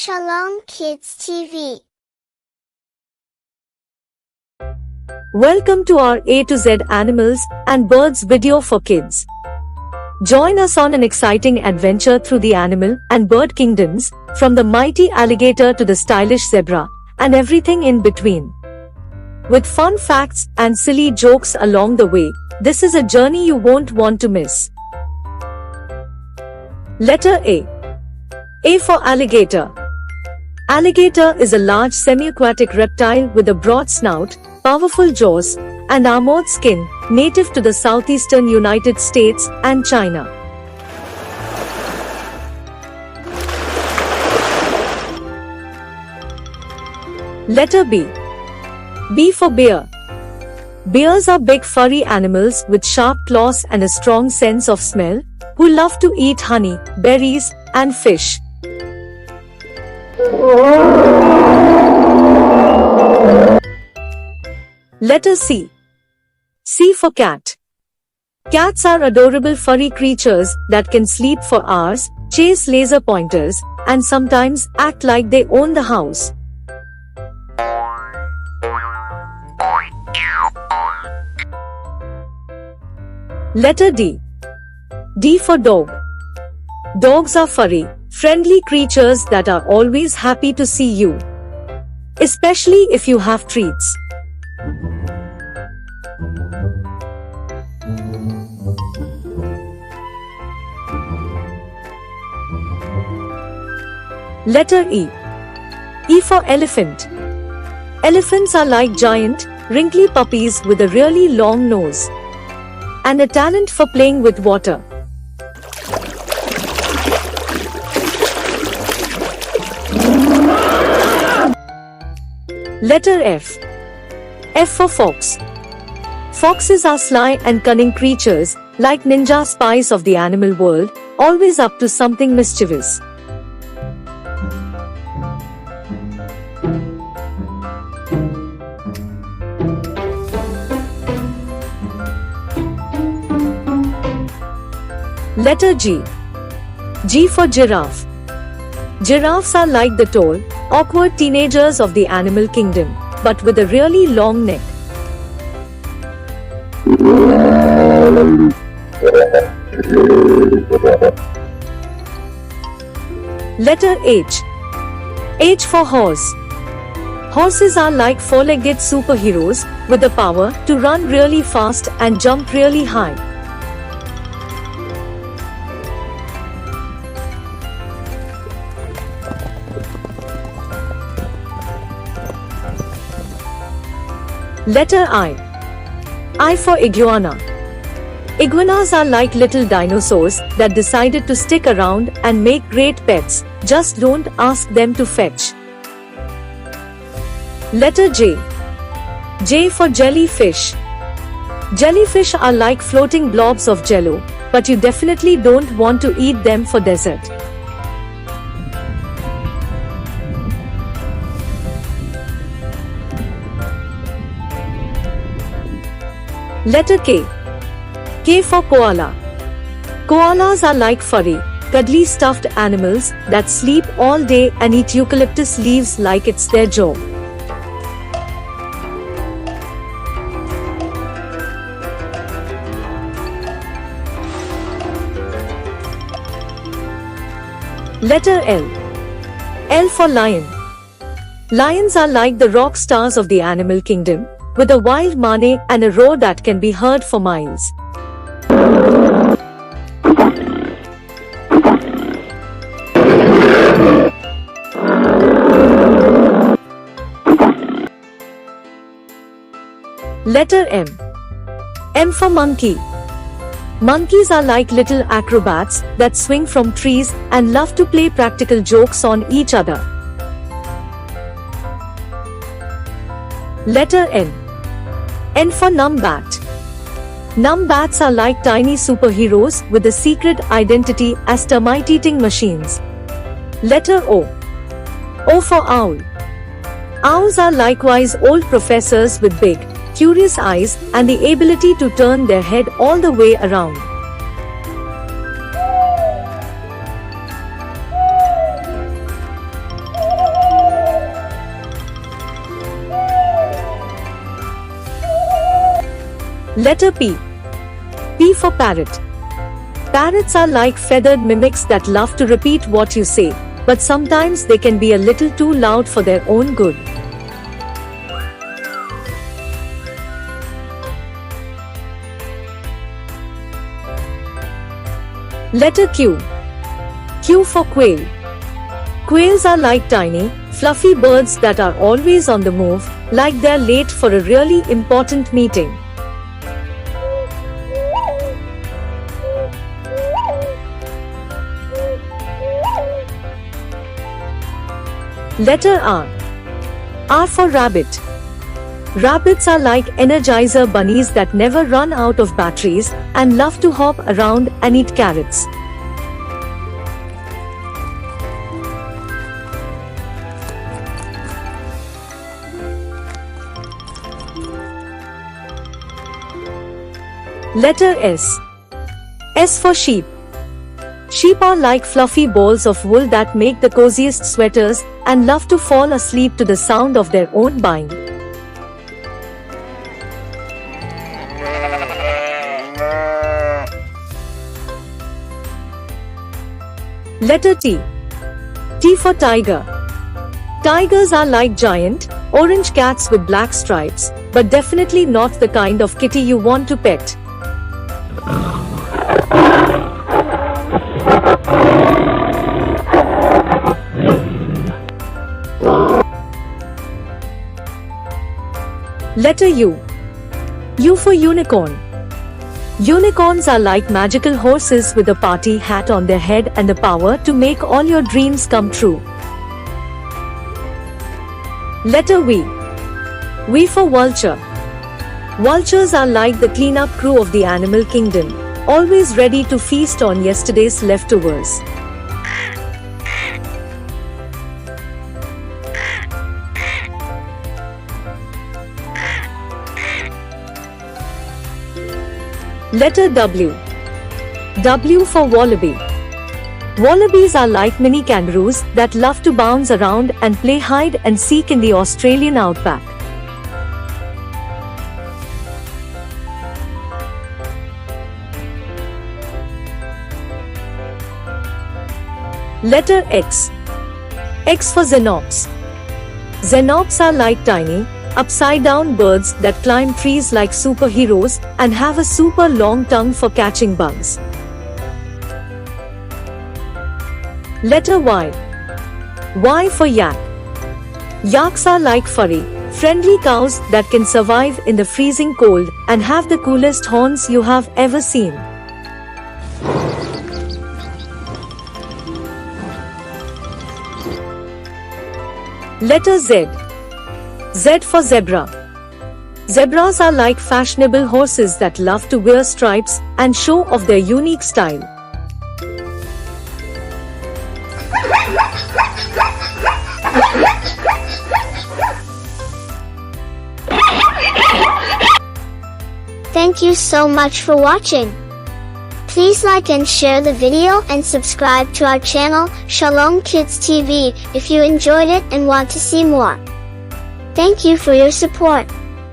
Shalom Kids TV. Welcome to our A to Z animals and birds video for kids. Join us on an exciting adventure through the animal and bird kingdoms, from the mighty alligator to the stylish zebra, and everything in between. With fun facts and silly jokes along the way, this is a journey you won't want to miss. Letter A. A for alligator. Alligator is a large semi-aquatic reptile with a broad snout, powerful jaws, and armored skin, native to the southeastern United States and China. Letter B. B for bear. Bears are big furry animals with sharp claws and a strong sense of smell, who love to eat honey, berries, and fish. Letter C. C for cat. Cats are adorable furry creatures that can sleep for hours, chase laser pointers, and sometimes act like they own the house. Letter D. D for dog. Dogs are furry, friendly creatures that are always happy to see you, especially if you have treats. Letter E. E for elephant. Elephants are like giant, wrinkly puppies with a really long nose and a talent for playing with water. Letter F. F for fox. Foxes are sly and cunning creatures, like ninja spies of the animal world, always up to something mischievous. Letter G. G for giraffe. Giraffes are like the tall, awkward teenagers of the animal kingdom, but with a really long neck. Letter H. H for horse. Horses are like four-legged superheroes with the power to run really fast and jump really high. Letter I. I for iguana. Iguanas are like little dinosaurs that decided to stick around and make great pets. Just don't ask them to fetch. Letter J. J for jellyfish. Jellyfish are like floating blobs of jello, but you definitely don't want to eat them for dessert. Letter K. K for koala. Koalas are like furry, cuddly stuffed animals that sleep all day and eat eucalyptus leaves like it's their job. Letter L. L for lion. Lions are like the rock stars of the animal kingdom, with a wild mane and a roar that can be heard for miles. Letter M. M for monkey. Monkeys are like little acrobats that swing from trees and love to play practical jokes on each other. Letter N. N for numbat. Numbats are like tiny superheroes with a secret identity as termite-eating machines. Letter O. O for owl. Owls are likewise old professors with big, curious eyes and the ability to turn their head all the way around. Letter P. P for parrot. Parrots are like feathered mimics that love to repeat what you say, but sometimes they can be a little too loud for their own good. Letter Q. Q for quail. Quails are like tiny, fluffy birds that are always on the move, like they're late for a really important meeting. Letter R. R for rabbit. Rabbits are like energizer bunnies that never run out of batteries and love to hop around and eat carrots. Letter S. S for sheep. Sheep are like fluffy balls of wool that make the coziest sweaters and love to fall asleep to the sound of their own buying. Letter T. T for tiger. Tigers are like giant, orange cats with black stripes, but definitely not the kind of kitty you want to pet. Letter U. U for unicorn. Unicorns are like magical horses with a party hat on their head and the power to make all your dreams come true. Letter V. V for vulture. Vultures are like the cleanup crew of the animal kingdom, always ready to feast on yesterday's leftovers. Letter W. W for wallaby. Wallabies are like mini kangaroos that love to bounce around and play hide and seek in the Australian outback. Letter X. X for XENOPS. XENOPS are like tiny, upside-down birds that climb trees like superheroes and have a super long tongue for catching bugs. Letter Y. Y for yak. Yaks are like furry, friendly cows that can survive in the freezing cold and have the coolest horns you have ever seen. Letter Z. Z for zebra. Zebras are like fashionable horses that love to wear stripes and show off their unique style. Thank you so much for watching. Please like and share the video and subscribe to our channel, Shalom Kids TV, if you enjoyed it and want to see more. Thank you for your support.